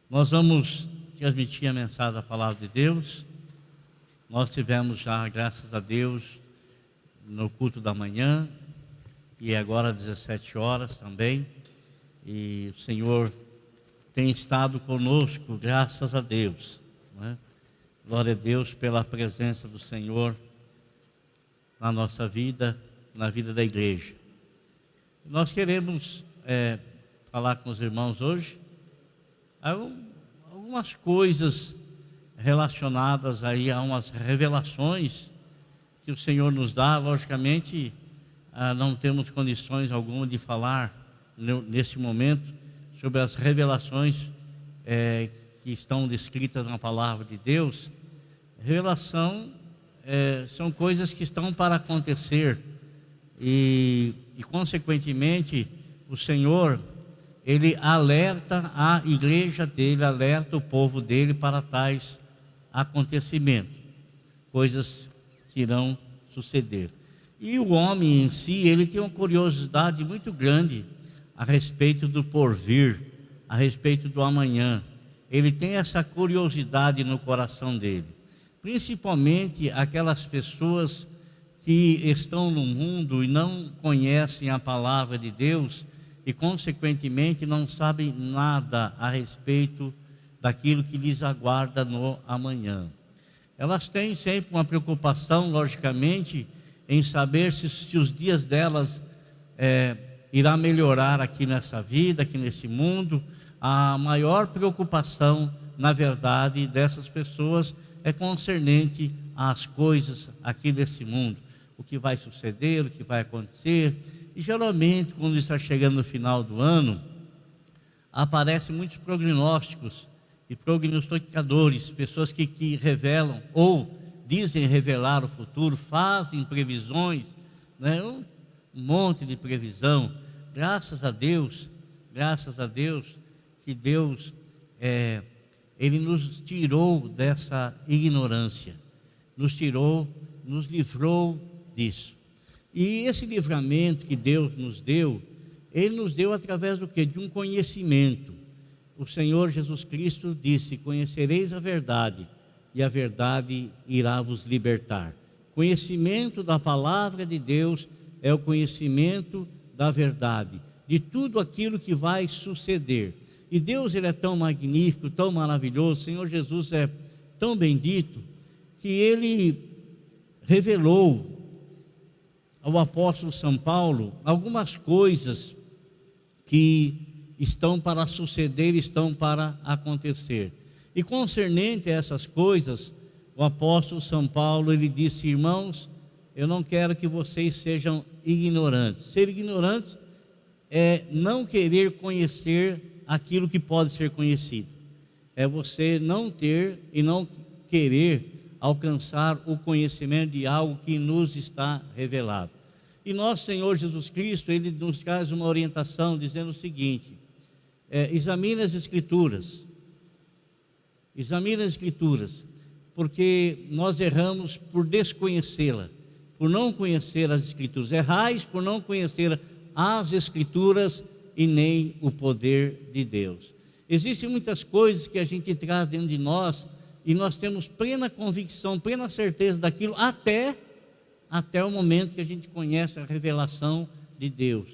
Nós vamos transmitir a mensagem da Palavra de Deus. Nós tivemos já, graças a Deus, no culto da manhã, e agora às 17 horas também. E o Senhor tem estado conosco, graças a Deus, né? Glória a Deus pela presença do Senhor na nossa vida, na vida da igreja. Nós queremos falar com os irmãos hoje algumas coisas relacionadas aí a umas revelações que o Senhor nos dá. Logicamente, não temos condições alguma de falar nesse momento sobre as revelações que estão descritas na Palavra de Deus. Revelação são coisas que estão para acontecer e consequentemente, o Senhor, Ele alerta a igreja dele, alerta o povo dele para tais acontecimentos, coisas que irão suceder. E o homem em si, ele tem uma curiosidade muito grande a respeito do porvir, a respeito do amanhã. Ele tem essa curiosidade no coração dele, principalmente aquelas pessoas que estão no mundo e não conhecem a palavra de Deus e consequentemente não sabem nada a respeito daquilo que lhes aguarda no amanhã. Elas têm sempre uma preocupação, logicamente, em saber se os dias delas irá melhorar aqui nessa vida, aqui nesse mundo. A maior preocupação, na verdade, dessas pessoas é concernente às coisas aqui desse mundo, o que vai suceder, o que vai acontecer. E geralmente, quando está chegando no final do ano, aparecem muitos prognósticos e prognosticadores, pessoas que revelam ou dizem revelar o futuro, fazem previsões, né? Um monte de previsão. Graças a Deus que Deus Ele nos tirou dessa ignorância, nos livrou disso. E esse livramento que Deus nos deu, Ele nos deu através do quê? De um conhecimento. O Senhor Jesus Cristo disse: conhecereis a verdade, e a verdade irá vos libertar. Conhecimento da palavra de Deus é o conhecimento da verdade, de tudo aquilo que vai suceder. E Deus, Ele é tão magnífico, tão maravilhoso, o Senhor Jesus é tão bendito, que Ele revelou ao apóstolo São Paulo algumas coisas que estão para suceder, estão para acontecer. E concernente a essas coisas, o apóstolo São Paulo, ele disse: irmãos, eu não quero que vocês sejam ignorantes. Ser ignorantes é não querer conhecer aquilo que pode ser conhecido. É você não ter e não querer alcançar o conhecimento de algo que nos está revelado. E nosso Senhor Jesus Cristo, Ele nos traz uma orientação dizendo o seguinte: examine as Escrituras, porque nós erramos por desconhecê-la, por não conhecer as Escrituras. Errais por não conhecer as Escrituras e nem o poder de Deus. Existem muitas coisas que a gente traz dentro de nós e nós temos plena convicção, plena certeza daquilo até o momento que a gente conhece a revelação de Deus,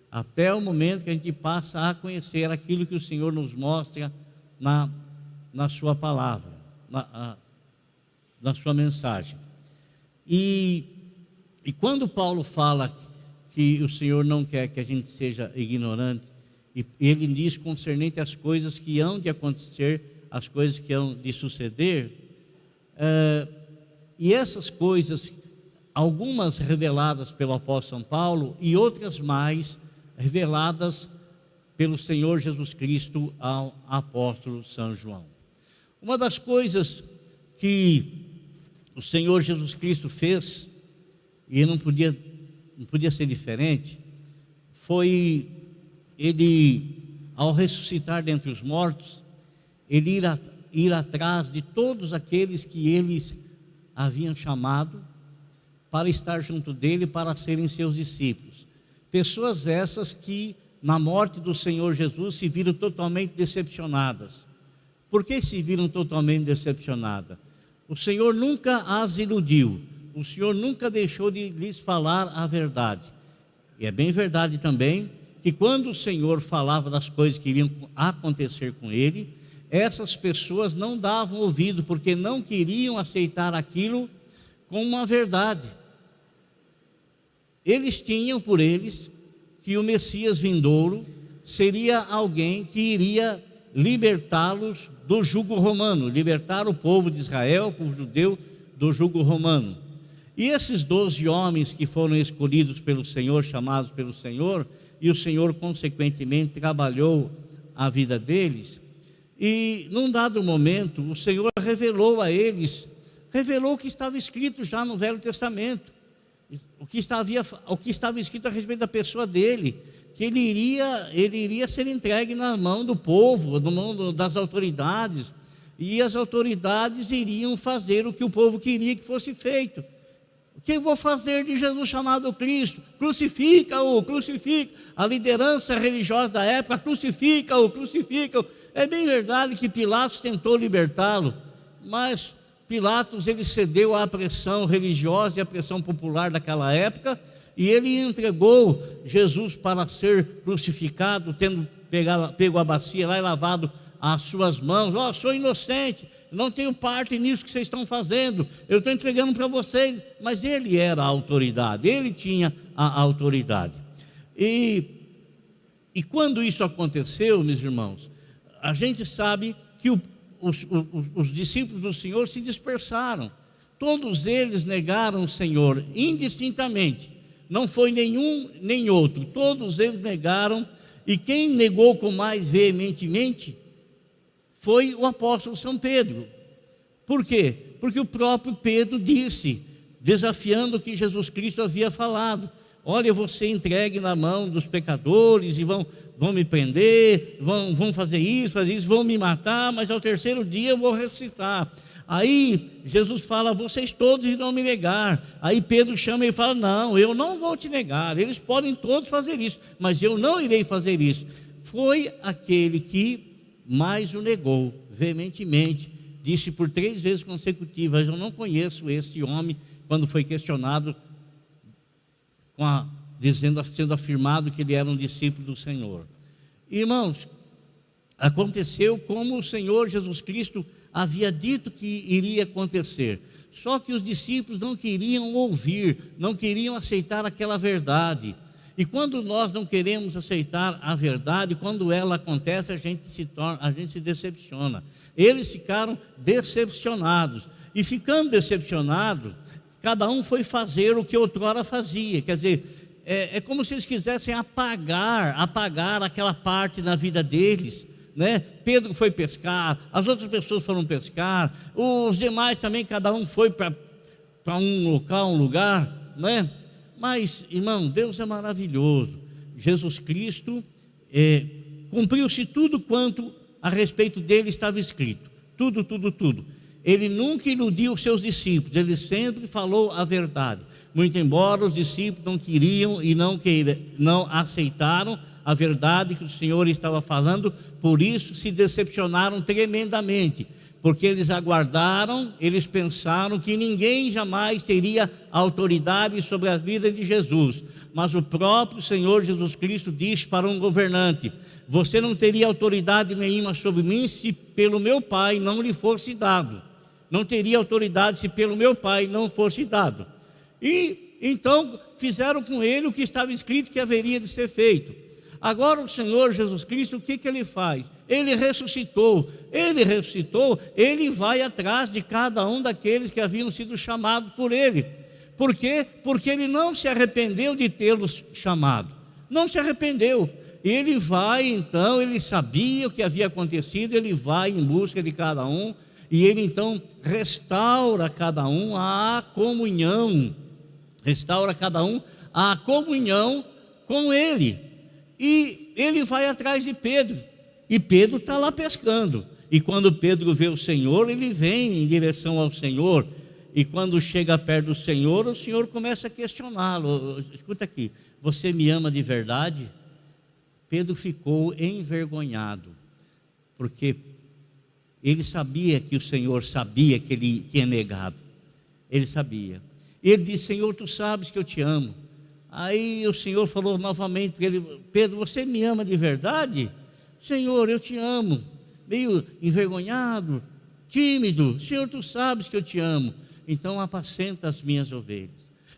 até o momento que a gente passa a conhecer aquilo que o Senhor nos mostra na sua palavra, na sua mensagem. E quando Paulo fala que o Senhor não quer que a gente seja ignorante, e ele diz concernente às coisas que hão de acontecer, as coisas que hão de suceder, e essas coisas, algumas reveladas pelo apóstolo São Paulo e outras mais reveladas pelo Senhor Jesus Cristo ao apóstolo São João. Uma das coisas que o Senhor Jesus Cristo fez, e não podia ser diferente, foi Ele, ao ressuscitar dentre os mortos, Ele ir atrás de todos aqueles que eles haviam chamado para estar junto dele, para serem seus discípulos. Pessoas essas que, na morte do Senhor Jesus, se viram totalmente decepcionadas, Por que se viram totalmente decepcionadas? O Senhor nunca as iludiu, o Senhor nunca deixou de lhes falar a verdade. E é bem verdade também que quando o Senhor falava das coisas que iriam acontecer com ele, essas pessoas não davam ouvido, porque não queriam aceitar aquilo como uma verdade. Eles tinham por eles que o Messias vindouro seria alguém que iria libertá-los do jugo romano, libertar o povo de Israel, o povo judeu, do jugo romano. E esses 12 homens que foram escolhidos pelo Senhor, chamados pelo Senhor, e o Senhor consequentemente trabalhou a vida deles, e num dado momento o Senhor revelou a eles, revelou o que estava escrito já no Velho Testamento, o que estava escrito a respeito da pessoa dele, que ele iria ser entregue na mão do povo, na mão das autoridades, e as autoridades iriam fazer o que o povo queria que fosse feito. O que eu vou fazer de Jesus chamado Cristo? Crucifica-o, crucifica. A liderança religiosa da época, crucifica-o, crucifica-o. É bem verdade que Pilatos tentou libertá-lo, mas Pilatos ele cedeu à pressão religiosa e à pressão popular daquela época, e ele entregou Jesus para ser crucificado, tendo pego a bacia lá e lavado as suas mãos. Sou inocente, não tenho parte nisso que vocês estão fazendo, eu estou entregando para vocês. Mas ele era a autoridade, ele tinha a autoridade. E quando isso aconteceu, meus irmãos, a gente sabe que os discípulos do Senhor se dispersaram. Todos eles negaram o Senhor indistintamente. Não foi nenhum nem outro, todos eles negaram. E quem negou com mais veementemente foi o apóstolo São Pedro. Por quê? Porque o próprio Pedro disse, desafiando o que Jesus Cristo havia falado: olha, eu vou ser entregue na mão dos pecadores, e vão me prender, vão fazer isso, vão me matar, mas ao terceiro dia eu vou ressuscitar. Aí Jesus fala: vocês todos irão me negar. Aí Pedro chama e fala: não, eu não vou te negar. Eles podem todos fazer isso, mas eu não irei fazer isso. Foi aquele que mais o negou veementemente, disse por 3 vezes consecutivas: eu não conheço esse homem. Quando foi questionado, sendo afirmado que ele era um discípulo do Senhor. Irmãos, aconteceu como o Senhor Jesus Cristo havia dito que iria acontecer. Só que os discípulos não queriam ouvir, não queriam aceitar aquela verdade. E quando nós não queremos aceitar a verdade, quando ela acontece, a gente se decepciona. Eles ficaram decepcionados. E ficando decepcionados, cada um foi fazer o que outrora fazia. Quer dizer, é como se eles quisessem apagar aquela parte na vida deles, né? Pedro foi pescar, as outras pessoas foram pescar, os demais também, cada um foi para um local, um lugar, né? Mas, irmão, Deus é maravilhoso. Jesus Cristo, cumpriu-se tudo quanto a respeito dele estava escrito. Tudo, tudo, tudo. Ele nunca iludiu os seus discípulos, ele sempre falou a verdade. Muito embora os discípulos não queriam e não aceitaram a verdade que o Senhor estava falando, por isso se decepcionaram tremendamente, porque eles aguardaram, eles pensaram que ninguém jamais teria autoridade sobre a vida de Jesus. Mas o próprio Senhor Jesus Cristo disse para um governante: você não teria autoridade nenhuma sobre mim se pelo meu Pai não lhe fosse dado. Não teria autoridade se pelo meu Pai não fosse dado. E então fizeram com ele o que estava escrito que haveria de ser feito. Agora o Senhor Jesus Cristo, o que ele faz? Ele ressuscitou, ele vai atrás de cada um daqueles que haviam sido chamados por ele. Por quê? Porque ele não se arrependeu de tê-los chamado, não se arrependeu. Ele vai então, ele sabia o que havia acontecido, ele vai em busca de cada um, e ele então restaura cada um a comunhão, com ele. E ele vai atrás de Pedro, e Pedro está lá pescando. E quando Pedro vê o Senhor, ele vem em direção ao Senhor. E quando chega perto do Senhor, o Senhor começa a questioná-lo: escuta aqui, você me ama de verdade? Pedro ficou envergonhado, porque Ele sabia que o Senhor sabia que ele tinha negado. Ele sabia. Ele disse: Senhor, tu sabes que eu te amo. Aí o Senhor falou novamente para ele: Pedro, você me ama de verdade? Senhor, eu te amo. Meio envergonhado, tímido. Senhor, tu sabes que eu te amo. Então apacenta as minhas ovelhas.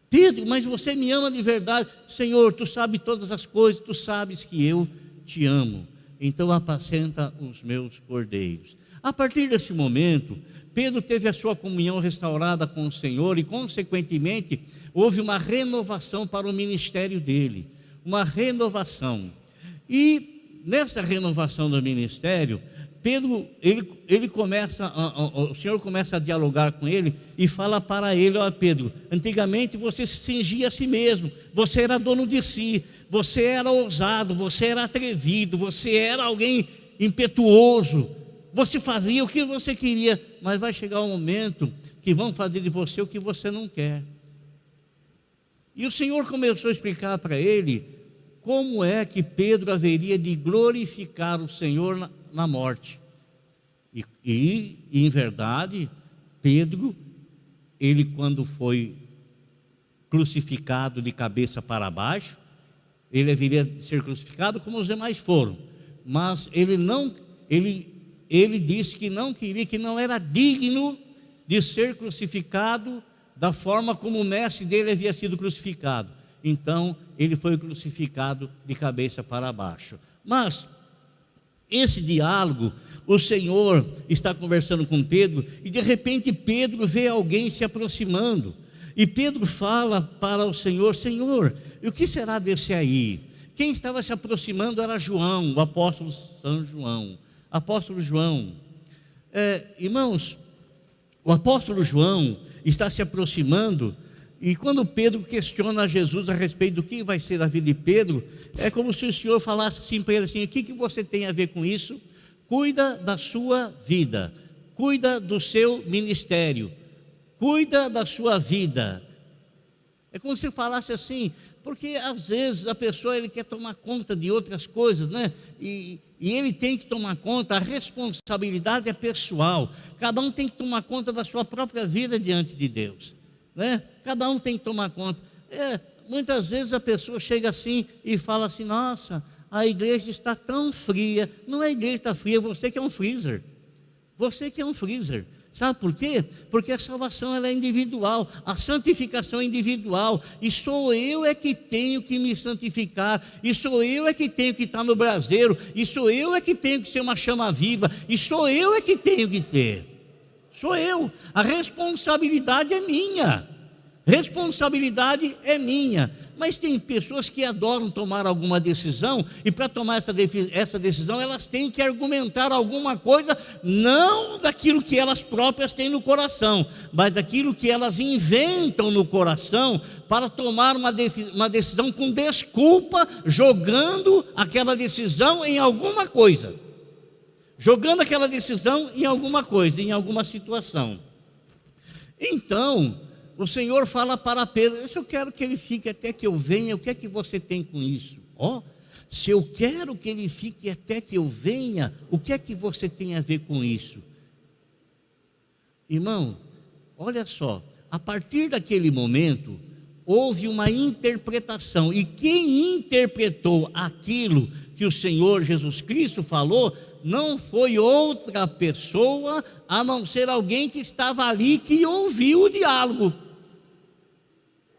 Pedro, mas você me ama de verdade? Senhor, tu sabes todas as coisas, tu sabes que eu te amo. Então apacenta os meus cordeiros. A partir desse momento, Pedro teve a sua comunhão restaurada com o Senhor e, consequentemente, houve uma renovação para o ministério dele. Uma renovação. E nessa renovação do ministério, Pedro, o Senhor começa a dialogar com ele e fala para ele: ó Pedro, antigamente você se cingia a si mesmo, você era dono de si, você era ousado, você era atrevido, você era alguém impetuoso, você fazia o que você queria, mas vai chegar um momento que vão fazer de você o que você não quer. E o Senhor começou a explicar para ele como é que Pedro haveria de glorificar o Senhor na morte. E em verdade, Pedro, ele quando foi crucificado de cabeça para baixo, ele haveria de ser crucificado como os demais foram, mas ele disse que não queria, que não era digno de ser crucificado da forma como o mestre dele havia sido crucificado. Então ele foi crucificado de cabeça para baixo. Mas esse diálogo, o Senhor está conversando com Pedro, e de repente Pedro vê alguém se aproximando, e Pedro fala para o Senhor: Senhor, e o que será desse aí? Quem estava se aproximando era João, o apóstolo São João. Apóstolo João, irmãos, o apóstolo João está se aproximando, e quando Pedro questiona Jesus a respeito do que vai ser da vida de Pedro, é como se o Senhor falasse assim para ele assim: o que você tem a ver com isso? Cuida da sua vida, cuida do seu ministério, cuida da sua vida. É como se falasse assim, porque às vezes a pessoa ele quer tomar conta de outras coisas, né? E ele tem que tomar conta, a responsabilidade é pessoal. Cada um tem que tomar conta da sua própria vida diante de Deus, né? Cada um tem que tomar conta. Muitas vezes a pessoa chega assim e fala assim: nossa, a igreja está tão fria. Não é a igreja que está fria, você que é um freezer. Você que é um freezer. Sabe por quê? Porque a salvação ela é individual, a santificação é individual, e sou eu é que tenho que me santificar, e sou eu é que tenho que estar no braseiro, e sou eu é que tenho que ser uma chama viva, e sou eu é que tenho que ter. Sou eu, a responsabilidade é minha. Responsabilidade é minha. Mas tem pessoas que adoram tomar alguma decisão, e para tomar essa decisão elas têm que argumentar alguma coisa, não daquilo que elas próprias têm no coração, mas daquilo que elas inventam no coração para tomar uma decisão com desculpa, jogando aquela decisão em alguma coisa, jogando aquela decisão em alguma coisa, em alguma situação. Então o Senhor fala para Pedro: eu quero que ele fique até que eu venha, o que é que você tem com isso? Se eu quero que ele fique até que eu venha, o que é que você tem a ver com isso? Irmão, olha só, a partir daquele momento, houve uma interpretação, e quem interpretou aquilo que o Senhor Jesus Cristo falou, não foi outra pessoa, a não ser alguém que estava ali, que ouviu o diálogo,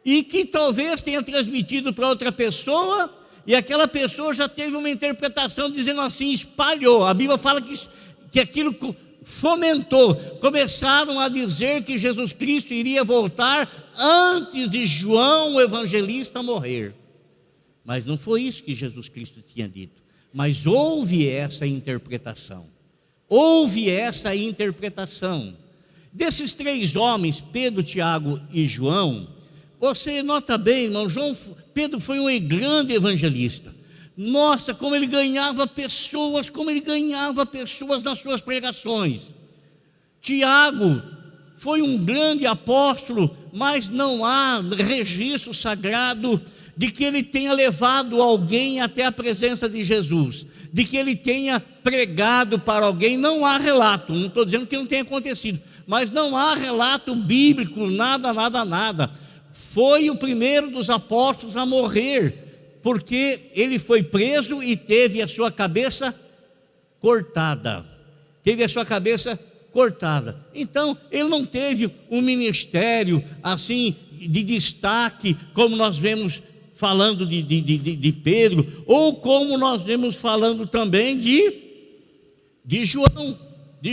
e que talvez tenha transmitido para outra pessoa, e aquela pessoa já teve uma interpretação dizendo assim, espalhou. A Bíblia fala que aquilo fomentou. Começaram a dizer que Jesus Cristo iria voltar antes de João o evangelista morrer. Mas não foi isso que Jesus Cristo tinha dito. Mas houve essa interpretação. Houve essa interpretação. Desses três homens, Pedro, Tiago e João, você nota bem, irmão, Pedro foi um grande evangelista. Nossa, como ele ganhava pessoas, nas suas pregações. Tiago foi um grande apóstolo, mas não há registro sagrado de que ele tenha levado alguém até a presença de Jesus, de que ele tenha pregado para alguém. Não há relato, não estou dizendo que não tenha acontecido, mas não há relato bíblico, nada. Foi o primeiro dos apóstolos a morrer, porque ele foi preso e teve a sua cabeça cortada. Então, ele não teve um ministério assim de destaque, como nós vemos falando de Pedro, ou como nós vemos falando também de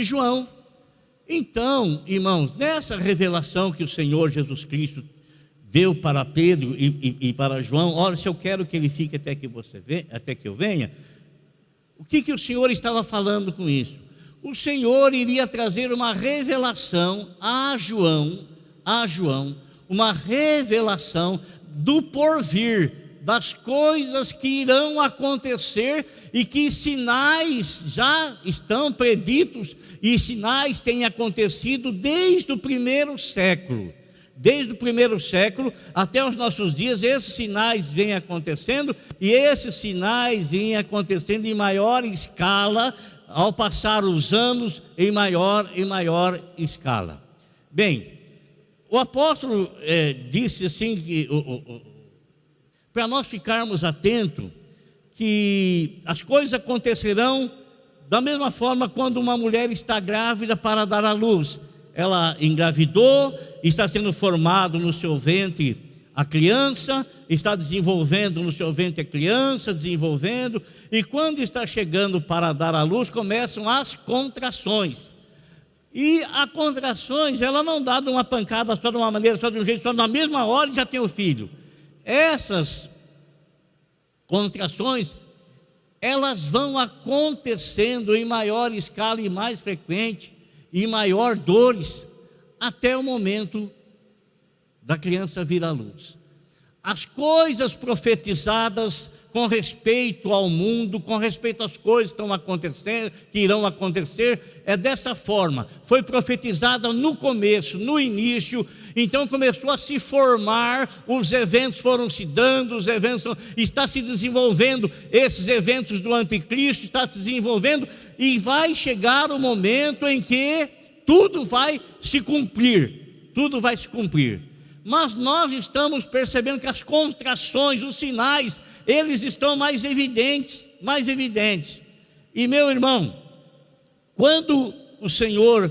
João. Então, irmãos, nessa revelação que o Senhor Jesus Cristo deu para Pedro e para João, olha, se eu quero que ele fique até que eu venha, o que o Senhor estava falando com isso? O Senhor iria trazer uma revelação a João, uma revelação do porvir, das coisas que irão acontecer e que sinais já estão preditos e sinais têm acontecido desde o primeiro século. Desde o primeiro século até os nossos dias, esses sinais vêm acontecendo, e esses sinais vêm acontecendo em maior escala, ao passar os anos, em maior escala. Bem, o apóstolo disse assim, que para nós ficarmos atentos, que as coisas acontecerão da mesma forma quando uma mulher está grávida para dar à luz. Ela engravidou, está sendo formado no seu ventre a criança, está desenvolvendo no seu ventre a criança, e quando está chegando para dar à luz, começam as contrações. E as contrações, ela não dá de uma pancada só de uma maneira, só de um jeito, só na mesma hora já tem o filho. Essas contrações, elas vão acontecendo em maior escala e mais frequente, e maior dores, até o momento da criança vir à luz. As coisas profetizadas com respeito ao mundo, com respeito às coisas que estão acontecendo, que irão acontecer, é dessa forma. Foi profetizada no começo, no início, então começou a se formar, os eventos foram se dando, está se desenvolvendo, esses eventos do anticristo está se desenvolvendo, e vai chegar o momento em que tudo vai se cumprir. Mas nós estamos percebendo que as contrações, os sinais, eles estão mais evidentes. E meu irmão, quando o Senhor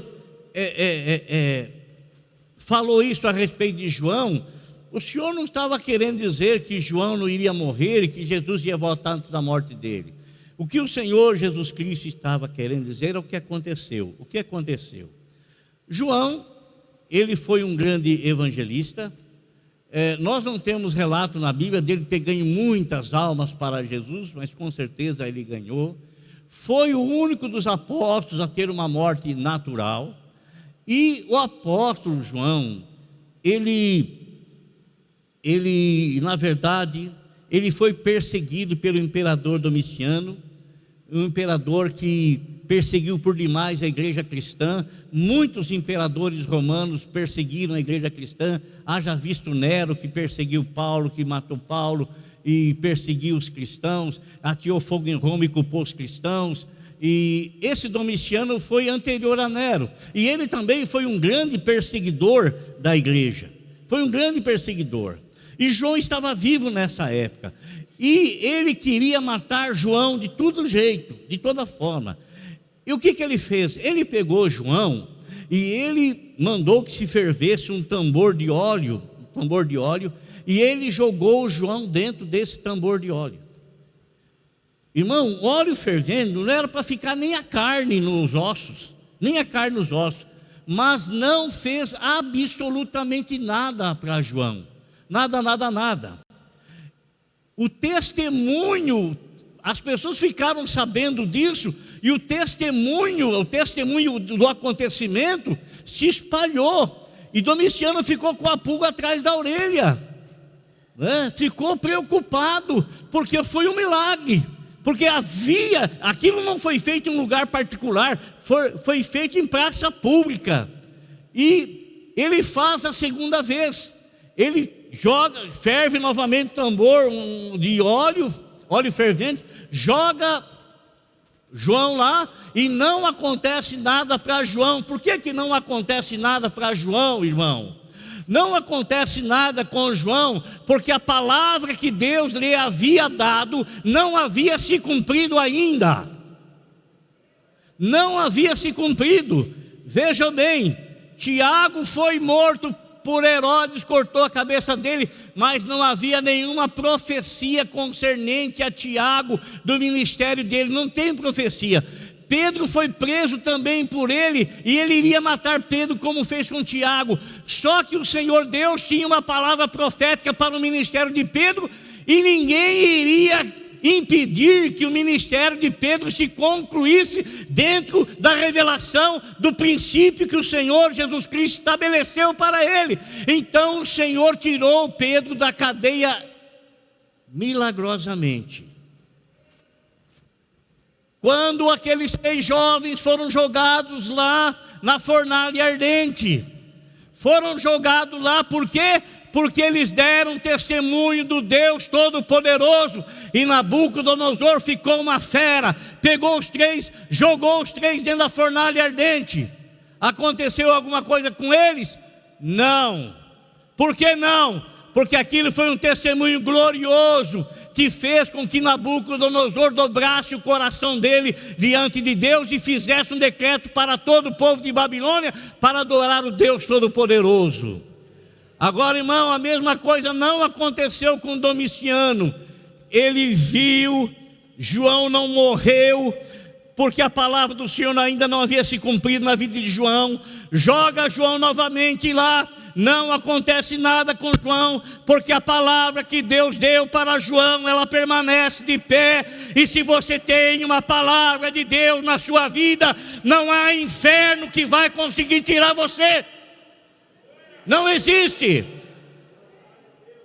falou isso a respeito de João, o Senhor não estava querendo dizer que João não iria morrer e que Jesus ia voltar antes da morte dele. O que o Senhor Jesus Cristo estava querendo dizer é o que aconteceu. João, ele foi um grande evangelista. Nós não temos relato na Bíblia dele ter ganho muitas almas para Jesus, mas com certeza ele ganhou. Foi o único dos apóstolos a ter uma morte natural. E o apóstolo João, ele na verdade, ele foi perseguido pelo imperador Domiciano, um imperador que perseguiu por demais a igreja cristã. Muitos imperadores romanos perseguiram a igreja cristã. Haja visto Nero, que perseguiu Paulo, que matou Paulo e perseguiu os cristãos, ateou fogo em Roma e culpou os cristãos. E esse Domiciano foi anterior a Nero, e ele também foi um grande perseguidor da igreja, e João estava vivo nessa época, e ele queria matar João de todo jeito, de toda forma. E o que ele fez? Ele pegou João e ele mandou que se fervesse um tambor de óleo, e ele jogou João dentro desse tambor de óleo. Irmão, óleo fervendo não era para ficar nem a carne nos ossos, mas não fez absolutamente nada para João, nada. O testemunho, as pessoas ficaram sabendo disso, e o testemunho do acontecimento se espalhou, e Domiciano ficou com a pulga atrás da orelha, ficou preocupado, porque foi um milagre. Porque aquilo não foi feito em um lugar particular, foi feito em praça pública. E ele faz a segunda vez, ele ferve novamente o tambor de óleo fervente, joga João lá e não acontece nada para João. Por que não acontece nada para João, irmão? Não acontece nada com João, porque a palavra que Deus lhe havia dado não havia se cumprido ainda. Não havia se cumprido. Veja bem, Tiago foi morto por Herodes, cortou a cabeça dele, mas não havia nenhuma profecia concernente a Tiago do ministério dele, não tem profecia. Pedro foi preso também por ele, e ele iria matar Pedro como fez com Tiago. Só que o Senhor Deus tinha uma palavra profética para o ministério de Pedro, e ninguém iria impedir que o ministério de Pedro se concluísse dentro da revelação do princípio que o Senhor Jesus Cristo estabeleceu para ele. Então o Senhor tirou Pedro da cadeia milagrosamente. Quando aqueles 6 jovens foram jogados lá na fornalha ardente, foram jogados lá por quê? Porque eles deram testemunho do Deus Todo-Poderoso, e Nabucodonosor ficou uma fera, pegou os 3, jogou os 3 dentro da fornalha ardente. Aconteceu alguma coisa com eles? Não. Por que não? Porque aquilo foi um testemunho glorioso, que fez com que Nabucodonosor dobrasse o coração dele diante de Deus e fizesse um decreto para todo o povo de Babilônia para adorar o Deus Todo-Poderoso. Agora, irmão, a mesma coisa não aconteceu com Domiciano. Ele viu, João não morreu, porque a palavra do Senhor ainda não havia se cumprido na vida de João. Joga João novamente lá, não acontece nada com João, porque a palavra que Deus deu para João, ela permanece de pé. E se você tem uma palavra de Deus na sua vida, não há inferno que vai conseguir tirar você. Não existe.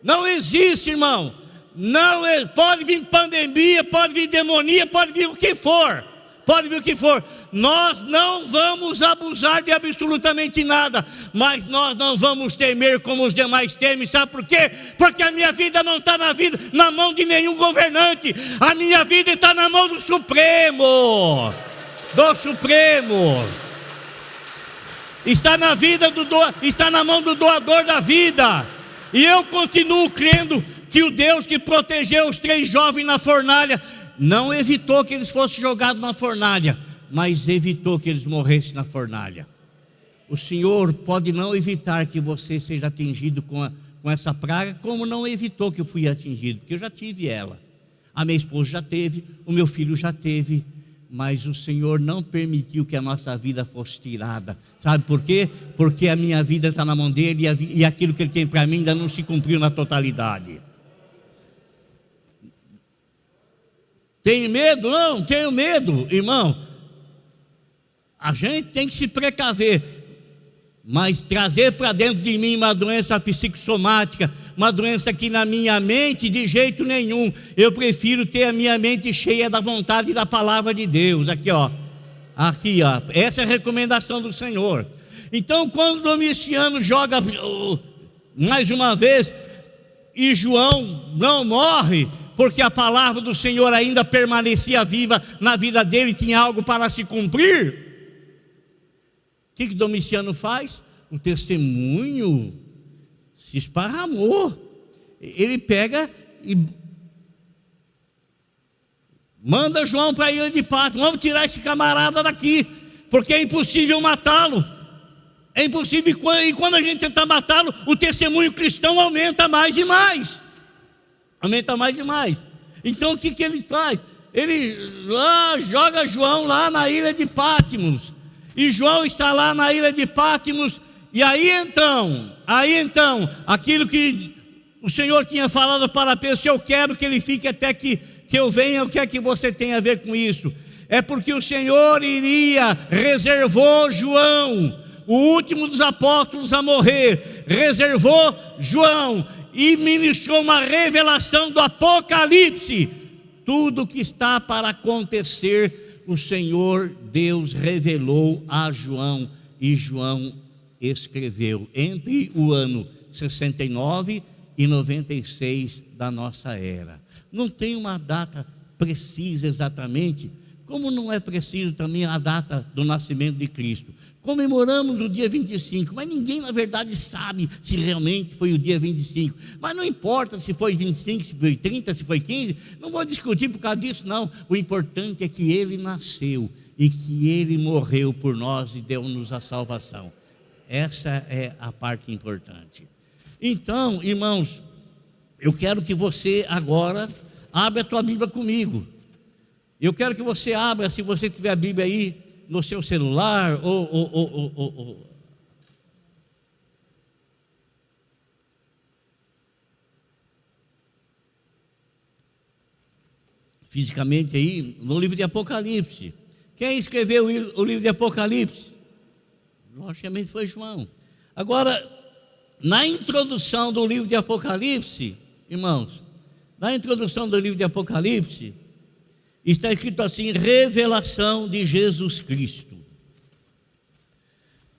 Não existe, irmão. Não, pode vir pandemia, pode vir demonia, pode vir o que for. Pode vir o que for. Nós não vamos abusar de absolutamente nada, mas nós não vamos temer como os demais temem. Sabe por quê? Porque a minha vida não está na mão de nenhum governante. A minha vida está na mão do Supremo. Do Supremo. Está na mão do doador da vida. E eu continuo crendo que o Deus que protegeu os 3 jovens na fornalha não evitou que eles fossem jogados na fornalha, mas evitou que eles morressem na fornalha. O Senhor pode não evitar que você seja atingido com essa praga, como não evitou que eu fui atingido, porque eu já tive ela. A minha esposa já teve, o meu filho já teve, mas o Senhor não permitiu que a nossa vida fosse tirada. Sabe por quê? Porque a minha vida está na mão dele, e aquilo que ele tem para mim ainda não se cumpriu na totalidade. Tem medo? Não, tenho medo, irmão. A gente tem que se precaver, mas trazer para dentro de mim uma doença psicossomática, uma doença que na minha mente, de jeito nenhum. Eu prefiro ter a minha mente cheia da vontade e da palavra de Deus. Aqui, ó. Essa é a recomendação do Senhor. Então, quando Domiciano joga mais uma vez, e João não morre, porque a palavra do Senhor ainda permanecia viva na vida dele, tinha algo para se cumprir. O que Domiciano faz? O testemunho se esparramou. Ele pega e manda João para a ilha de Patmos. Vamos tirar esse camarada daqui, porque é impossível matá-lo. É impossível, e quando a gente tentar matá-lo, o testemunho cristão aumenta mais e mais. Aumenta mais e mais. Então o que ele faz? Ele joga João lá na ilha de Patmos. E João está lá na ilha de Patmos. E aí então, aquilo que o Senhor tinha falado para Pedro, se eu quero que ele fique até que eu venha, o que é que você tem a ver com isso? É porque o Senhor reservou João, o último dos apóstolos a morrer, reservou João e ministrou uma revelação do Apocalipse. Tudo que está para acontecer, o Senhor Deus revelou a João, e João escreveu entre o ano 69 e 96 da nossa era. Não tem uma data precisa exatamente, como não é preciso também a data do nascimento de Cristo. Comemoramos o dia 25, mas ninguém na verdade sabe se realmente foi o dia 25. Mas não importa se foi 25, se foi 30, se foi 15, não vou discutir por causa disso não. O importante é que Ele nasceu e que Ele morreu por nós e deu-nos a salvação. Essa é a parte importante. Então, irmãos, eu quero que você agora abra a tua Bíblia comigo. Eu quero que você abra, se você tiver a Bíblia aí no seu celular ou fisicamente aí, no livro de Apocalipse. Quem escreveu o livro de Apocalipse? Logicamente foi João. Agora, na introdução do livro de Apocalipse, irmãos, na introdução do livro de Apocalipse, está escrito assim: revelação de Jesus Cristo.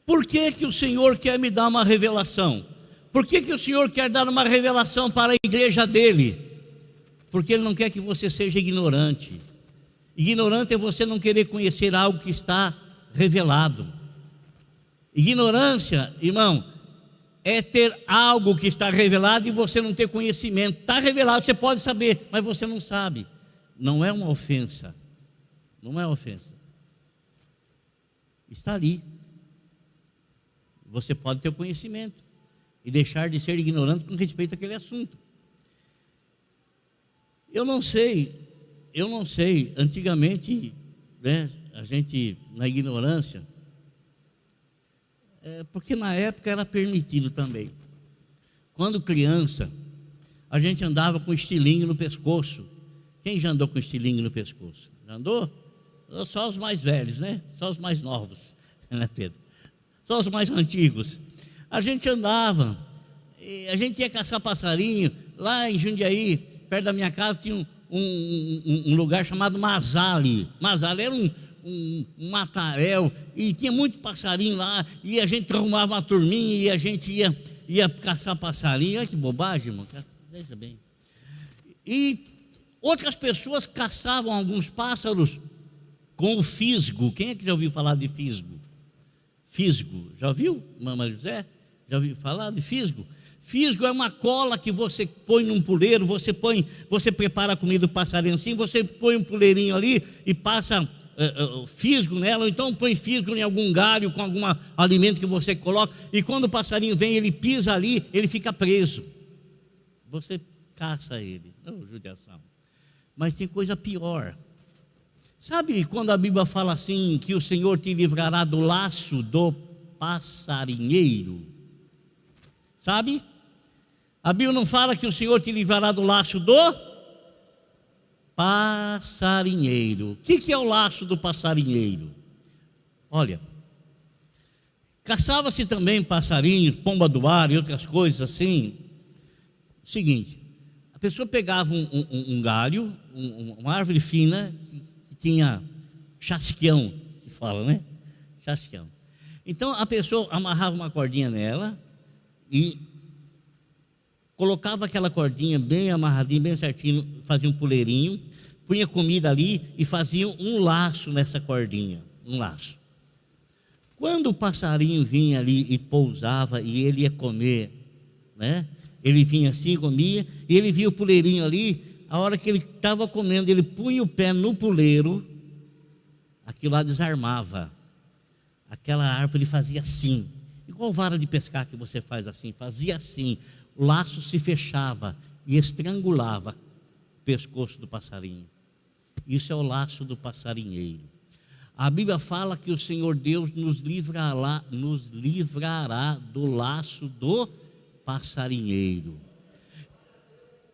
Por que que o Senhor quer me dar uma revelação? Por que que o Senhor quer dar uma revelação para a igreja dele? Porque Ele não quer que você seja ignorante. Ignorante é você não querer conhecer algo que está revelado. Ignorância, irmão, é ter algo que está revelado e você não ter conhecimento. Está revelado, você pode saber, mas você não sabe. Não é uma ofensa. Não é ofensa. Está ali. Você pode ter o conhecimento e deixar de ser ignorante com respeito àquele assunto. Eu não sei, antigamente, né, a gente, na ignorância, porque na época era permitido também. Quando criança, a gente andava com estilingue no pescoço. Quem já andou com estilingue no pescoço? Já andou? Só os mais velhos, né? Só os mais novos, né, Pedro? Só os mais antigos. A gente andava, a gente ia caçar passarinho. Lá em Jundiaí, perto da minha casa, tinha um lugar chamado Mazali. Mazali era um mataréu, e tinha muito passarinho lá, e a gente arrumava uma turminha, e a gente ia caçar passarinho. Olha que bobagem, irmão, veja bem. E outras pessoas caçavam alguns pássaros com o fisgo. Quem é que já ouviu falar de fisgo? Fisgo, já ouviu, Mamãe José? Já ouviu falar de fisgo? Fisgo é uma cola que você põe num puleiro, você prepara a comida do passarinho assim, você põe um puleirinho ali e passa fisgo nela, ou então põe fisgo em algum galho com algum alimento que você coloca, e quando o passarinho vem, ele pisa ali, ele fica preso. Você caça ele, não judiação. Mas tem coisa pior. Sabe quando a Bíblia fala assim, que o Senhor te livrará do laço do passarinheiro? Sabe? A Bíblia não fala que o Senhor te livrará do laço do passarinheiro. O que é o laço do passarinheiro? Olha, caçava-se também passarinhos, pomba do ar e outras coisas assim. Seguinte, a pessoa pegava um galho, uma árvore fina, que tinha chasquião, que fala, né? Chasquião. Então a pessoa amarrava uma cordinha nela e colocava aquela cordinha bem amarradinha, bem certinho, fazia um puleirinho, punha comida ali e fazia um laço nessa cordinha, um laço. Quando o passarinho vinha ali e pousava e ele ia comer, né? Ele vinha assim, comia, e ele via o puleirinho ali. A hora que ele estava comendo, ele punha o pé no puleiro, aquilo lá desarmava. Aquela árvore fazia assim, igual vara de pescar que você faz assim, fazia assim. O laço se fechava e estrangulava o pescoço do passarinho. Isso é o laço do passarinheiro. A Bíblia fala que o Senhor Deus nos livrará do laço do passarinheiro.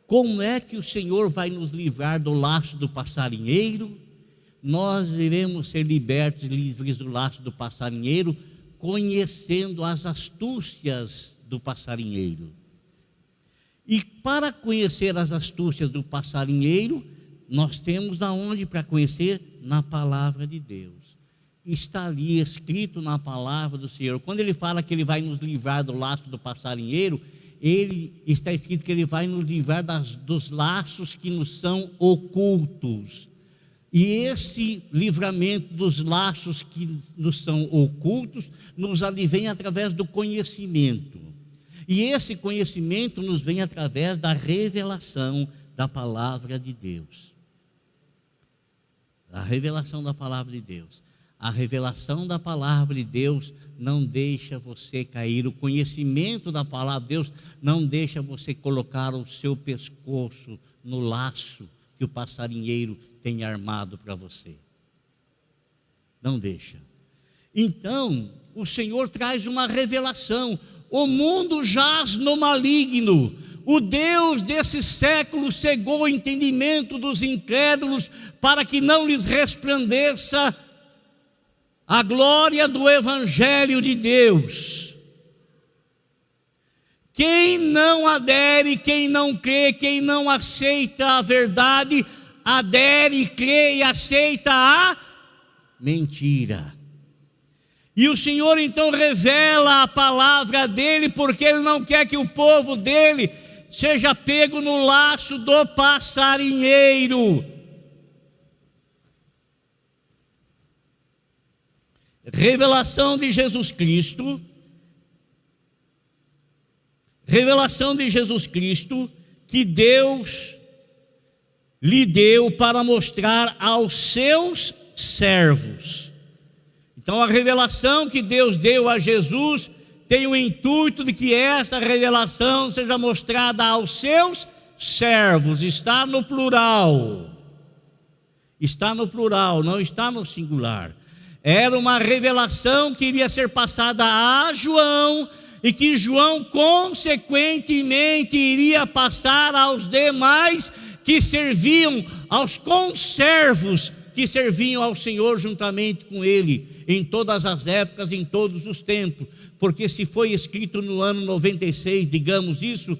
Como é que o Senhor vai nos livrar do laço do passarinheiro? Nós iremos ser libertos e livres do laço do passarinheiro, conhecendo as astúcias do passarinheiro. E para conhecer as astúcias do passarinheiro, nós temos aonde para conhecer? Na palavra de Deus. Está ali escrito na palavra do Senhor. Quando Ele fala que Ele vai nos livrar do laço do passarinheiro, ele está escrito que ele vai nos livrar dos laços que nos são ocultos. E esse livramento dos laços que nos são ocultos nos advém através do conhecimento. E esse conhecimento nos vem através da revelação da palavra de Deus. A revelação da palavra de Deus. A revelação da palavra de Deus não deixa você cair. O conhecimento da palavra de Deus não deixa você colocar o seu pescoço no laço que o passarinheiro tem armado para você. Não deixa. Então, o Senhor traz uma revelação. O mundo jaz no maligno. O Deus desse século cegou o entendimento dos incrédulos para que não lhes resplandeça a glória do Evangelho de Deus. Quem não adere, quem não crê, quem não aceita a verdade, adere, crê e aceita a mentira. E o Senhor então revela a palavra dele, porque ele não quer que o povo dele seja pego no laço do passarinheiro. Revelação de Jesus Cristo. Revelação de Jesus Cristo que Deus lhe deu para mostrar aos seus servos. Então a revelação que Deus deu a Jesus tem o intuito de que essa revelação seja mostrada aos seus servos. Está no plural. Está no plural, não está no singular. Era uma revelação que iria ser passada a João e que João consequentemente iria passar aos demais que serviam, aos conservos que serviam ao Senhor juntamente com ele, em todas as épocas, em todos os tempos. Porque se foi escrito no ano 96, digamos isso,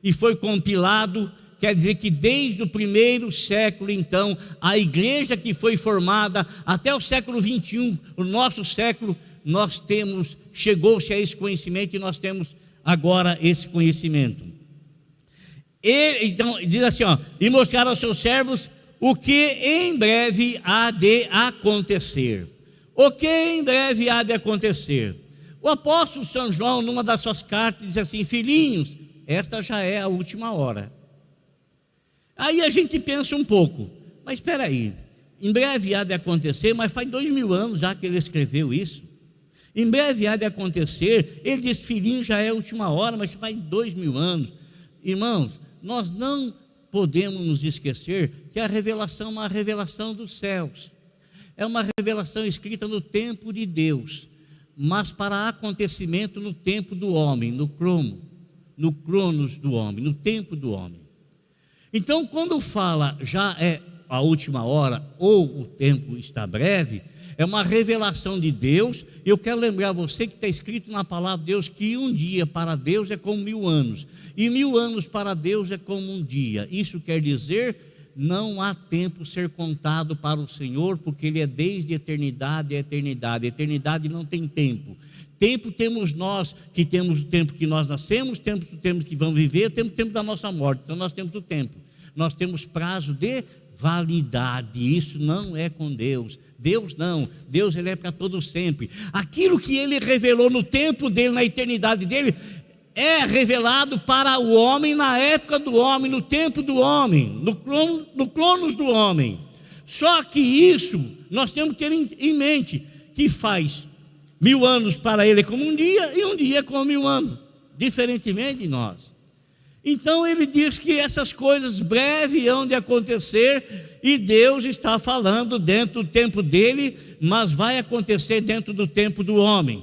e foi compilado, quer dizer que desde o primeiro século, então, a igreja que foi formada até o século 21, o nosso século, nós temos, chegou-se a esse conhecimento e nós temos agora esse conhecimento. Então, diz assim, e mostrar aos seus servos o que em breve há de acontecer. O que em breve há de acontecer? O apóstolo São João, numa das suas cartas, diz assim: filhinhos, esta já é a última hora. Aí a gente pensa um pouco, mas espera aí, em breve há de acontecer, mas faz 2000 anos já que ele escreveu isso. Em breve há de acontecer, ele diz, filhinho, já é a última hora, mas faz 2000 anos. Irmãos, nós não podemos nos esquecer que a revelação é uma revelação dos céus. É uma revelação escrita no tempo de Deus, mas para acontecimento no tempo do homem, no cronos do homem, no tempo do homem. Então, quando fala já é a última hora, ou o tempo está breve, é uma revelação de Deus. Eu quero lembrar você que está escrito na palavra de Deus que um dia para Deus é como 1000 anos, e 1000 anos para Deus é como um dia. Isso quer dizer, não há tempo ser contado para o Senhor, porque Ele é desde eternidade a eternidade. A eternidade não tem tempo. Tempo temos nós, que temos o tempo que nós nascemos, temos o tempo que vamos viver, temos o tempo da nossa morte. Então nós temos o tempo. Nós temos prazo de validade. Isso não é com Deus. Deus não. Deus, Ele é para todo sempre. Aquilo que Ele revelou no tempo dEle, na eternidade dEle, é revelado para o homem na época do homem, no tempo do homem, no cronos do homem. Só que isso nós temos que ter em mente, que faz 1000 anos para Ele como um dia, e um dia como 1000 anos, diferentemente de nós. Então ele diz que essas coisas breves hão de acontecer, e Deus está falando dentro do tempo dele, mas vai acontecer dentro do tempo do homem.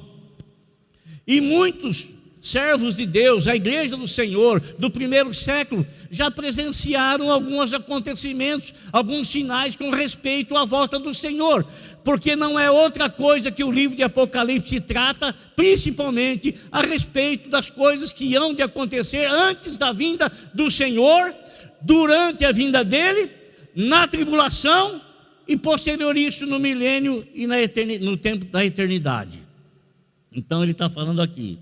E muitos servos de Deus, a igreja do Senhor do primeiro século, já presenciaram alguns acontecimentos, alguns sinais com respeito à volta do Senhor, porque não é outra coisa que o livro de Apocalipse trata, principalmente a respeito das coisas que hão de acontecer antes da vinda do Senhor, durante a vinda dele, na tribulação e posterior isso no milênio e no tempo da eternidade. Então ele está falando aqui.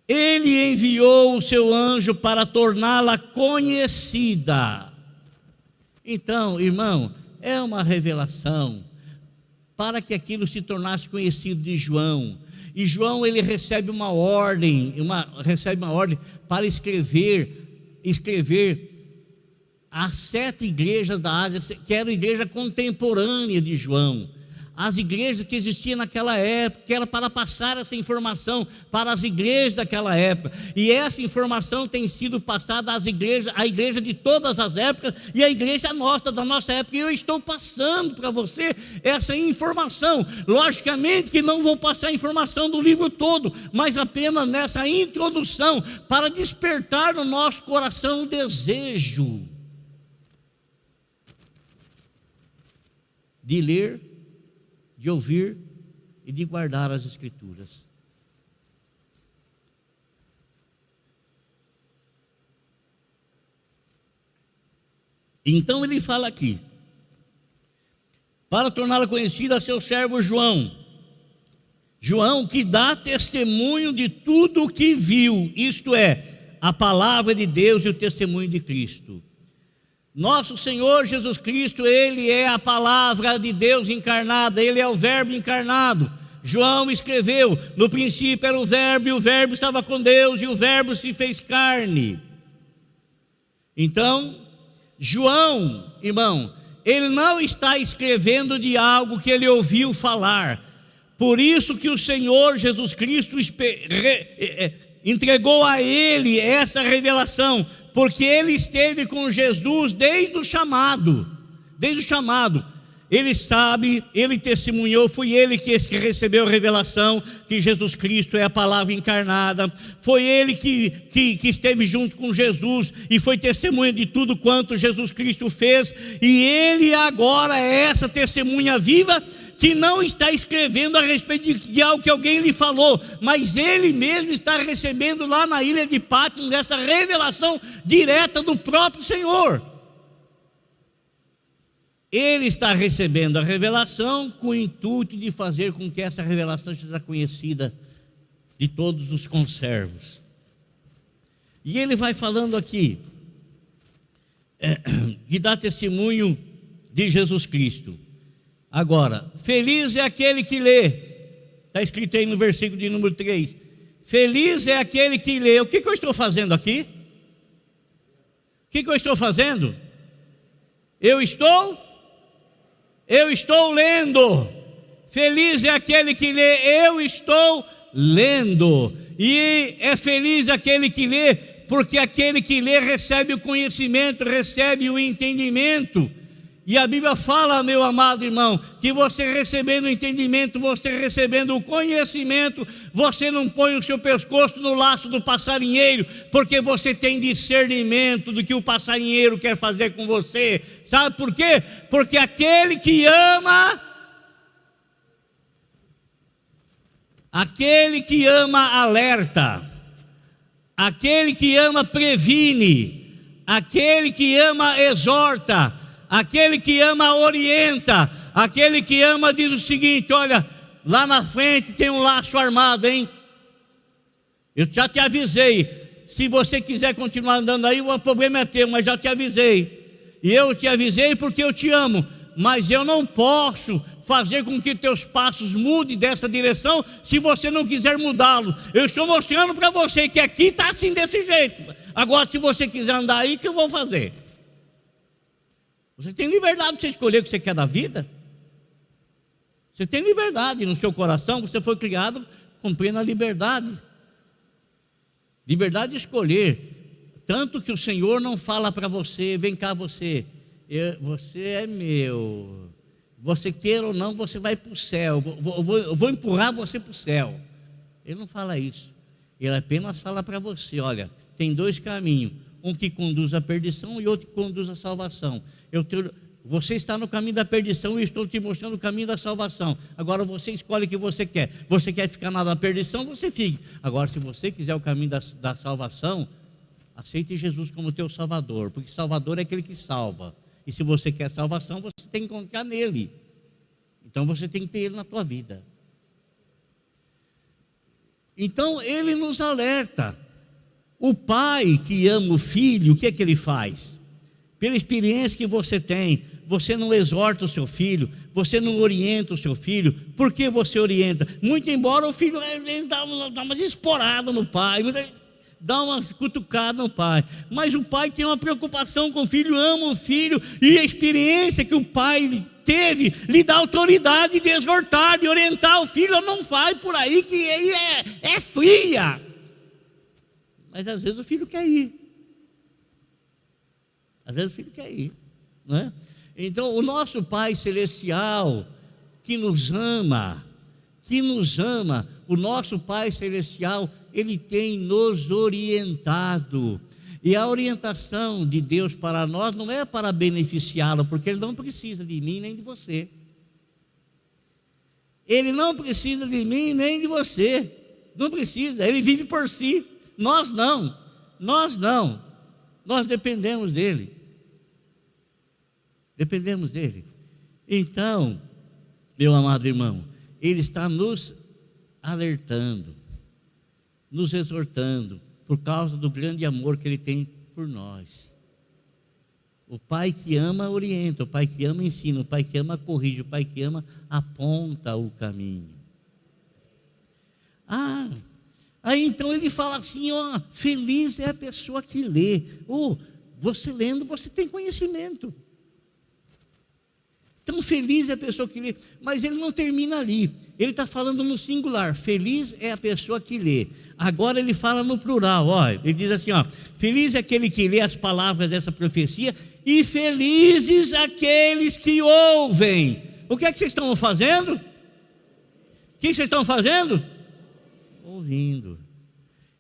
Ele enviou o seu anjo para torná-la conhecida. Então, irmão, é uma revelação para que aquilo se tornasse conhecido de João. E João, ele recebe uma ordem para escrever as 7 igrejas da Ásia, que era a igreja contemporânea de João. As igrejas que existiam naquela época, que era para passar essa informação para as igrejas daquela época. E essa informação tem sido passada às igrejas, à igreja de todas as épocas e à igreja nossa, da nossa época. E eu estou passando para você essa informação. Logicamente que não vou passar a informação do livro todo, mas apenas nessa introdução, para despertar no nosso coração o desejo de ler, de ouvir e de guardar as Escrituras. Então ele fala aqui, para torná-la conhecida a seu servo João, que dá testemunho de tudo o que viu, isto é, a palavra de Deus e o testemunho de Cristo. Nosso Senhor Jesus Cristo, Ele é a palavra de Deus encarnada, Ele é o verbo encarnado. João escreveu, no princípio era o verbo, e o verbo estava com Deus, e o verbo se fez carne. Então, João, irmão, ele não está escrevendo de algo que ele ouviu falar. Por isso que o Senhor Jesus Cristo entregou a ele essa revelação, porque ele esteve com Jesus desde o chamado. Ele sabe, ele testemunhou, foi ele que recebeu a revelação que Jesus Cristo é a palavra encarnada. Foi ele que esteve junto com Jesus e foi testemunha de tudo quanto Jesus Cristo fez. E ele agora é essa testemunha viva que não está escrevendo a respeito de algo que alguém lhe falou, mas ele mesmo está recebendo lá na ilha de Patmos essa revelação direta do próprio Senhor. Ele está recebendo a revelação com o intuito de fazer com que essa revelação seja conhecida de todos os conservos. E ele vai falando aqui, que dá testemunho de Jesus Cristo. Agora, feliz é aquele que lê, está escrito aí no versículo de número 3, feliz é aquele que lê. O que eu estou fazendo aqui? O que eu estou fazendo? Eu estou lendo. Feliz é aquele que lê, eu estou lendo. E é feliz aquele que lê, porque aquele que lê recebe o conhecimento, recebe o entendimento. E a Bíblia fala, meu amado irmão, que você recebendo o entendimento, você recebendo o conhecimento, você não põe o seu pescoço no laço do passarinheiro, porque você tem discernimento do que o passarinheiro quer fazer com você. Sabe por quê? Porque aquele que ama alerta, aquele que ama previne, aquele que ama exorta, aquele que ama orienta, aquele que ama diz o seguinte: olha, lá na frente tem um laço armado, hein? Eu já te avisei, se você quiser continuar andando aí, o problema é teu, mas já te avisei. E eu te avisei porque eu te amo, mas eu não posso fazer com que teus passos mudem dessa direção se você não quiser mudá-lo. Eu estou mostrando para você que aqui está assim desse jeito. Agora, se você quiser andar aí, o que eu vou fazer? Você tem liberdade de você escolher o que você quer da vida. Você tem liberdade no seu coração, você foi criado com plena liberdade. Liberdade de escolher. Tanto que o Senhor não fala para você: vem cá você é meu. Você queira ou não, você vai para o céu. Eu vou empurrar você para o céu. Ele não fala isso. Ele apenas fala para você: olha, tem 2 caminhos. Um que conduz à perdição e outro que conduz à salvação. Você está no caminho da perdição e eu estou te mostrando o caminho da salvação. Agora você escolhe o que você quer. Você quer ficar na perdição, você fique. Agora, se você quiser o caminho da salvação, aceite Jesus como teu Salvador, porque Salvador é aquele que salva. E se você quer salvação, você tem que encontrar nele. Então você tem que ter ele na tua vida. Então ele nos alerta. O pai que ama o filho, o que é que ele faz? Pela experiência que você tem, você não exorta o seu filho, você não orienta o seu filho. Por que você orienta? Muito embora o filho às vezes dá uma esporada no pai, dá uma cutucada no pai, mas o pai tem uma preocupação com o filho, ama o filho, e a experiência que o pai teve lhe dá autoridade de exortar, de orientar o filho. Não vai por aí que ele é fria. Mas às vezes o filho quer ir. Às vezes o filho quer ir, não é? Então o nosso Pai Celestial que nos ama, o nosso Pai Celestial, Ele tem nos orientado. E a orientação de Deus para nós não é para beneficiá-lo, porque Ele não precisa de mim nem de você. Ele não precisa de mim nem de você. Não precisa, Ele vive por si. Nós não. Nós dependemos dEle. Dependemos dEle. Então, meu amado irmão, Ele está nos alertando, nos exortando, por causa do grande amor que Ele tem por nós. O Pai que ama orienta, o Pai que ama ensina, o Pai que ama corrige, o Pai que ama aponta o caminho. Aí então Ele fala assim, feliz é a pessoa que lê. Você lendo, você tem conhecimento. Tão feliz é a pessoa que lê, mas ele não termina ali, ele está falando no singular, feliz é a pessoa que lê. Agora ele fala no plural, ele diz assim, feliz é aquele que lê as palavras dessa profecia, e felizes aqueles que ouvem. O que é que vocês estão fazendo? O que vocês estão fazendo? Ouvindo.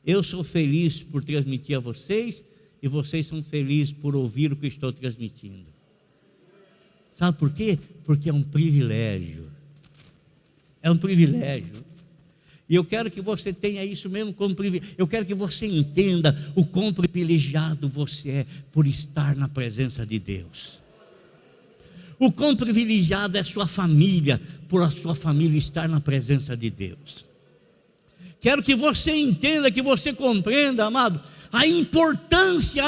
Eu sou feliz por transmitir a vocês, e vocês são felizes por ouvir o que estou transmitindo. Sabe por quê? Porque é um privilégio. É um privilégio. E eu quero que você tenha isso mesmo como privilégio. Eu quero que você entenda o quão privilegiado você é por estar na presença de Deus. O quão privilegiado é a sua família, por a sua família estar na presença de Deus. Quero que você entenda, que você compreenda, amado, a importância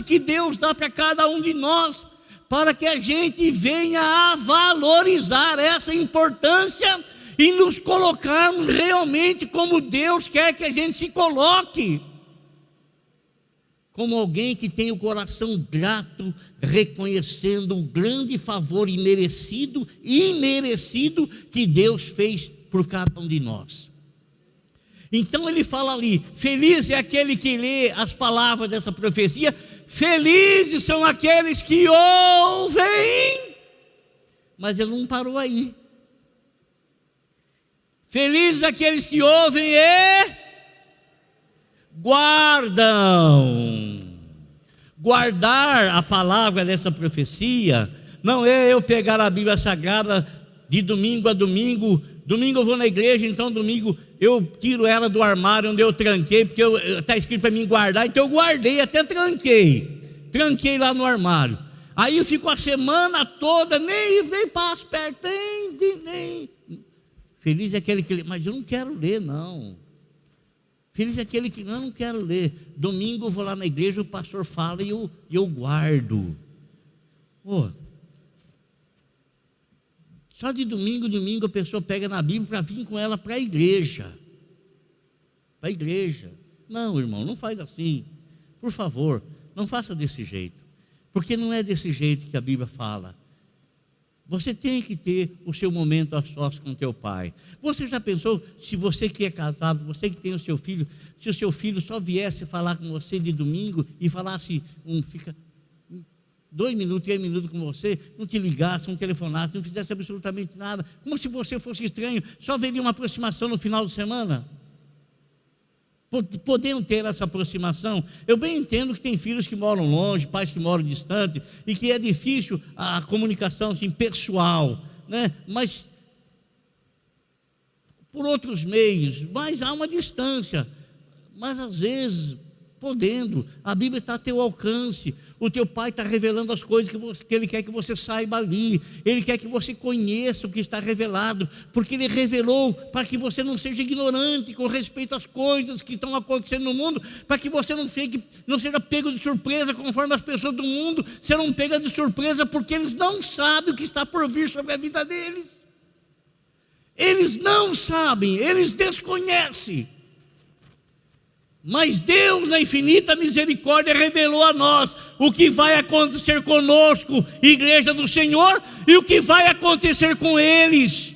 que Deus dá para cada um de nós, para que a gente venha a valorizar essa importância e nos colocarmos realmente como Deus quer que a gente se coloque, como alguém que tem o coração grato, reconhecendo o grande favor imerecido que Deus fez por cada um de nós. Então ele fala ali, feliz é aquele que lê as palavras dessa profecia, felizes são aqueles que ouvem, mas ele não parou aí. Felizes aqueles que ouvem e guardam. Guardar a palavra dessa profecia não é eu pegar a Bíblia Sagrada de domingo a domingo. Domingo eu vou na igreja, então domingo eu tiro ela do armário onde eu tranquei, porque está escrito para mim guardar, então eu guardei, até tranquei lá no armário. Aí eu fico a semana toda, nem passo perto, nem. Feliz é aquele que lê, mas eu não quero ler, não. Feliz é aquele que não quero ler. Domingo eu vou lá na igreja, o pastor fala e eu guardo. Só de domingo a pessoa pega na Bíblia para vir com ela para a igreja. Para a igreja. Não, irmão, não faz assim. Por favor, não faça desse jeito. Porque não é desse jeito que a Bíblia fala. Você tem que ter o seu momento a sós com teu pai. Você já pensou, se você que é casado, você que tem o seu filho, se o seu filho só viesse falar com você de domingo e falasse, fica 2 minutos, 3 minutos com você, não te ligasse, não telefonasse, não fizesse absolutamente nada, como se você fosse estranho, só veria uma aproximação no final de semana? Podendo ter essa aproximação, eu bem entendo que tem filhos que moram longe, pais que moram distante, e que é difícil a comunicação assim, pessoal, né? Mas por outros meios, mas há uma distância. Mas às vezes podendo, a Bíblia está a teu alcance, o teu Pai está revelando as coisas que Ele quer que você saiba ali, Ele quer que você conheça o que está revelado, porque Ele revelou para que você não seja ignorante com respeito às coisas que estão acontecendo no mundo, para que você não seja pego de surpresa, conforme as pessoas do mundo serão pegas de surpresa, porque eles não sabem o que está por vir sobre a vida deles, eles não sabem, eles desconhecem. Mas Deus, na infinita misericórdia, revelou a nós o que vai acontecer conosco, igreja do Senhor, e o que vai acontecer com eles.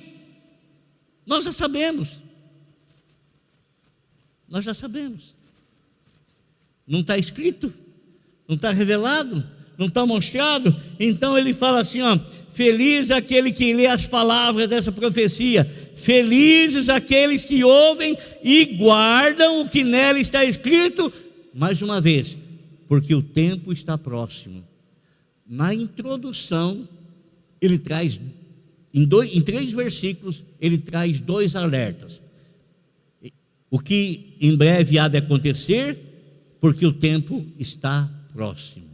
Nós já sabemos. Nós já sabemos. Não está escrito, não está revelado, não está mostrado. Então ele fala assim, ó: feliz aquele que lê as palavras dessa profecia, felizes aqueles que ouvem e guardam o que nela está escrito. Mais uma vez, porque o tempo está próximo. Na introdução, ele traz, em 3 versículos, ele traz 2 alertas. O que em breve há de acontecer, porque o tempo está próximo.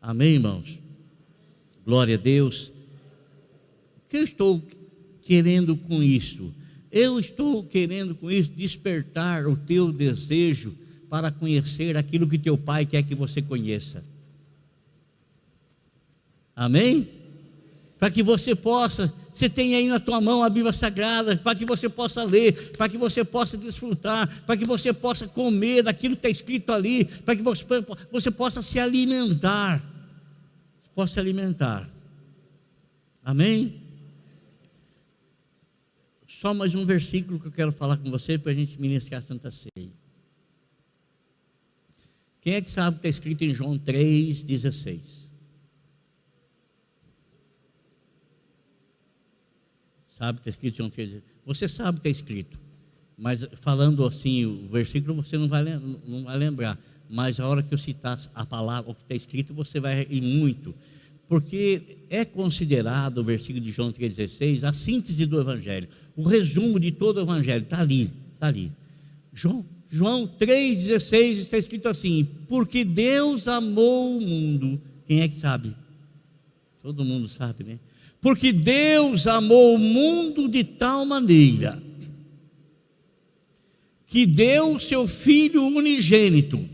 Amém, irmãos? Glória a Deus. O que eu estou querendo com isso? Eu estou querendo com isso despertar o teu desejo para conhecer aquilo que teu Pai quer que você conheça. Amém? Para que você possa, você tem aí na tua mão a Bíblia Sagrada, para que você possa ler, para que você possa desfrutar, para que você possa comer daquilo que está escrito ali, para que você possa se alimentar. Possa se alimentar. Amém? Só mais um versículo que eu quero falar com você para a gente ministrar a Santa Ceia. Quem é que sabe o que está escrito em João 3,16? Sabe o que está escrito em João 3,16? Você sabe o que está escrito, mas falando assim o versículo você não vai lembrar. Mas a hora que eu citar a palavra, o que está escrito, você vai ir muito. Porque é considerado o versículo de João 3,16 a síntese do Evangelho. O resumo de todo o Evangelho está ali, está ali. João 3,16 está escrito assim: porque Deus amou o mundo. Quem é que sabe? Todo mundo sabe, né? Porque Deus amou o mundo de tal maneira que deu o seu Filho unigênito,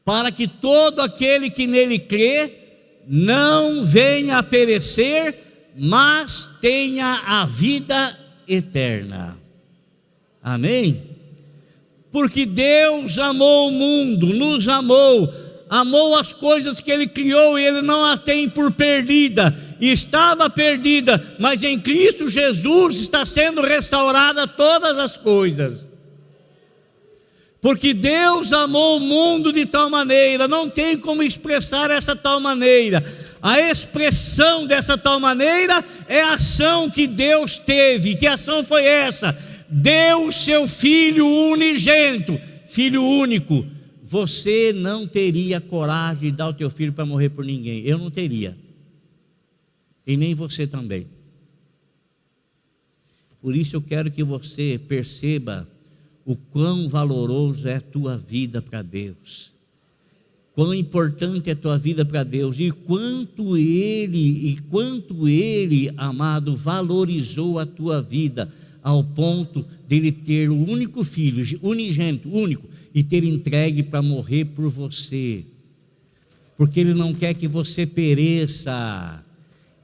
para que todo aquele que nele crê não venha a perecer, mas tenha a vida eterna. Amém? Porque Deus amou o mundo, nos amou, amou as coisas que Ele criou e Ele não a tem por perdida. Estava perdida, mas em Cristo Jesus está sendo restaurada todas as coisas. Porque Deus amou o mundo de tal maneira, não tem como expressar essa tal maneira. A expressão dessa tal maneira é a ação que Deus teve. Que ação foi essa? Deu o seu Filho unigênito, Filho único. Você não teria coragem de dar o teu filho para morrer por ninguém. Eu não teria. E nem você também. Por isso eu quero que você perceba o quão valoroso é a tua vida para Deus, quão importante é a tua vida para Deus, e quanto Ele, amado, valorizou a tua vida, ao ponto dele ter o único filho, unigênito, único, e ter entregue para morrer por você, porque Ele não quer que você pereça.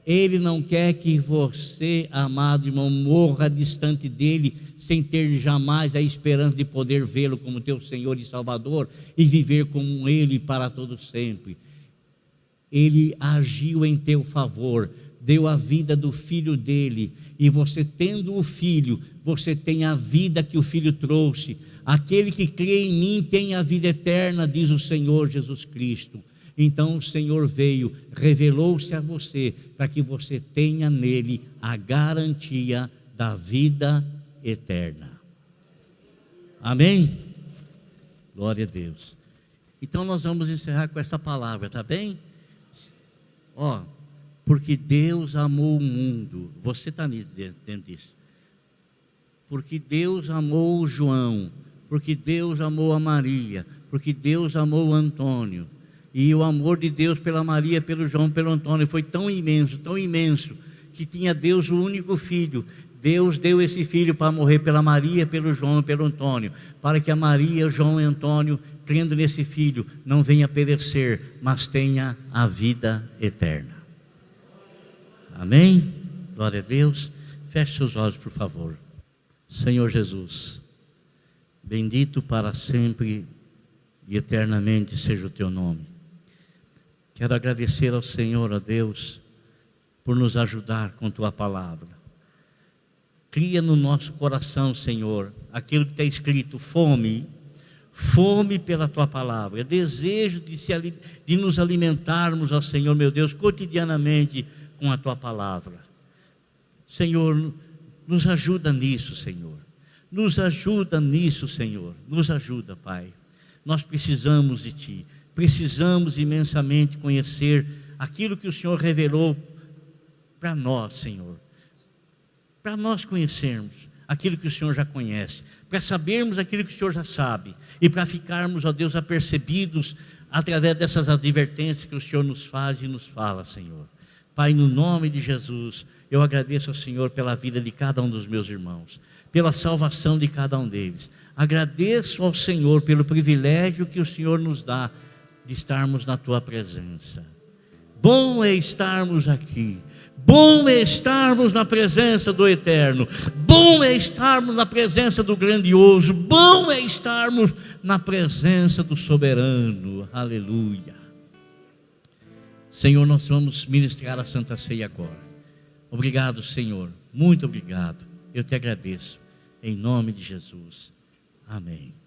Ele não quer que você, amado irmão, morra distante dele, sem ter jamais a esperança de poder vê-lo como teu Senhor e Salvador, e viver com Ele para todo sempre. Ele agiu em teu favor, deu a vida do Filho dele, e você tendo o Filho, você tem a vida que o Filho trouxe. Aquele que crê em mim tem a vida eterna, diz o Senhor Jesus Cristo. Então o Senhor veio, revelou-se a você, para que você tenha nele a garantia da vida eterna. Amém? Glória a Deus. Então nós vamos encerrar com essa palavra, tá bem? Porque Deus amou o mundo. Você está dentro disso. Porque Deus amou João, porque Deus amou a Maria, porque Deus amou o Antônio. E o amor de Deus pela Maria, pelo João, pelo Antônio foi tão imenso, que tinha Deus o único filho. Deus deu esse filho para morrer pela Maria, pelo João e pelo Antônio, para que a Maria, João e Antônio, crendo nesse filho, não venha perecer, mas tenha a vida eterna. Amém? Glória a Deus. Feche seus olhos, por favor. Senhor Jesus, bendito para sempre e eternamente seja o teu nome. Quero agradecer ao Senhor, a Deus, por nos ajudar com tua palavra. Cria no nosso coração, Senhor, aquilo que está escrito: fome pela tua palavra, desejo de nos alimentarmos, ó Senhor meu Deus, cotidianamente com a tua palavra. Senhor, nos ajuda nisso, Senhor. Nos ajuda nisso, Senhor. Nos ajuda, Pai. Nós precisamos de Ti. Precisamos imensamente conhecer aquilo que o Senhor revelou para nós, Senhor. Para nós conhecermos aquilo que o Senhor já conhece. Para sabermos aquilo que o Senhor já sabe. E para ficarmos, ó Deus, apercebidos através dessas advertências que o Senhor nos faz e nos fala, Senhor. Pai, no nome de Jesus, eu agradeço ao Senhor pela vida de cada um dos meus irmãos, pela salvação de cada um deles. Agradeço ao Senhor pelo privilégio que o Senhor nos dá de estarmos na tua presença. Bom é estarmos aqui, bom é estarmos na presença do Eterno, bom é estarmos na presença do Grandioso, bom é estarmos na presença do Soberano. Aleluia. Senhor, nós vamos ministrar a Santa Ceia agora. Obrigado, Senhor, muito obrigado. Eu te agradeço, em nome de Jesus. Amém.